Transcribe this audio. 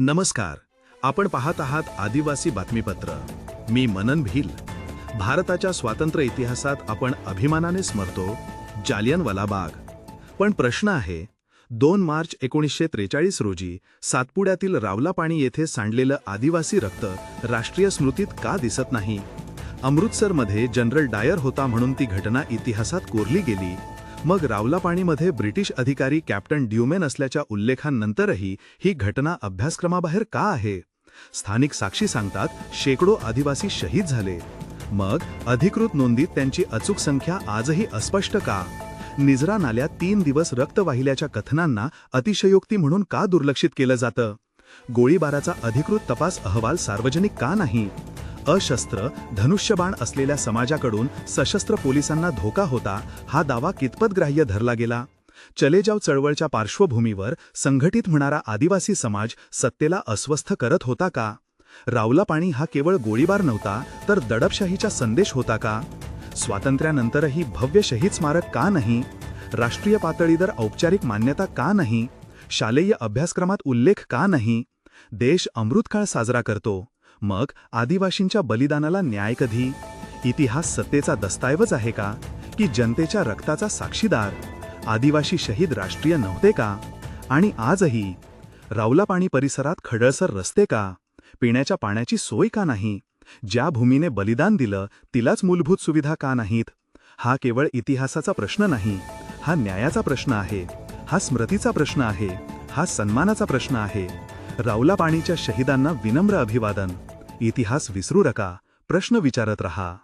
नमस्कार. आपण पाहत आहात आदिवासी बातमीपत्र. मी मनन भील. भारताच्या स्वातंत्र्य इतिहासात आपण अभिमानाने स्मरतो जालियनवाला बाग. पण प्रश्न आहे, 2 मार्च 1943 रोजी सातपुड्यातील रावलापाणी येथे सांडलेलं आदिवासी रक्त राष्ट्रीय स्मृतीत का दिसत नाही? अमृतसरमध्ये जनरल डायर होता म्हणून ती घटना इतिहासात कोरली गेली. मग रावलापाणीमध्ये ब्रिटिश अधिकारी कॅप्टन ड्यूमेन असल्याच्या उल्लेखांनंतरही ही घटना अभ्यासक्रमाबाहेर का आहे? स्थानिक साक्षी सांगतात, शेकडो आदिवासी शहीद झाले. मग अधिकृत नोंदीत त्यांची अचूक संख्या आजही अस्पष्ट का? निजरा नाल्यात 3 दिवस रक्त वाहिल्याच्या कथनांना अतिशयोक्ती म्हणून का दुर्लक्षित केलं जातं? गोळीबाराचा अधिकृत तपास अहवाल सार्वजनिक का नाही? अशस्त्र धनुष्यबाण असलेल्या समाजाकडून सशस्त्र पोलिसांना धोका होता, हा दावा कितपत ग्राह्य धरला गेला? चले जाव चळवळच्या पार्श्वभूमीवर संघटित होणारा आदिवासी समाज सत्तेला अस्वस्थ करत होता का? रावलापाणी हा केवळ गोळीबार नव्हता, तर दडपशाहीचा संदेश होता का? स्वातंत्र्यानंतरही भव्य शहीद स्मारक का नाही? राष्ट्रीय पातळीवर औपचारिक मान्यता का नाही? शालेय अभ्यासक्रमात उल्लेख का नाही? देश अमृतकाळ साजरा करतो, मग आदिवासींच्या बलिदानाला न्याय कधी? इतिहास सत्तेचा दस्तऐवज आहे का, की जनतेच्या रक्ताचा साक्षीदार? आदिवासी शहीद राष्ट्रीय नव्हते का? आणि आजही रावलापाणी परिसरात खडळसर रस्ते का? पिण्याच्या पाण्याची सोय का नाही? ज्या भूमीने बलिदान दिलं तिलाच मूलभूत सुविधा का नाहीत? हा केवळ इतिहासाचा प्रश्न नाही, हा न्यायाचा प्रश्न आहे, हा स्मृतीचा प्रश्न आहे, हा सन्मानाचा प्रश्न आहे. रावलापाणीच्या शहीदांना विनम्र अभिवादन. इतिहास विसरू नका, प्रश्न विचारत रहा.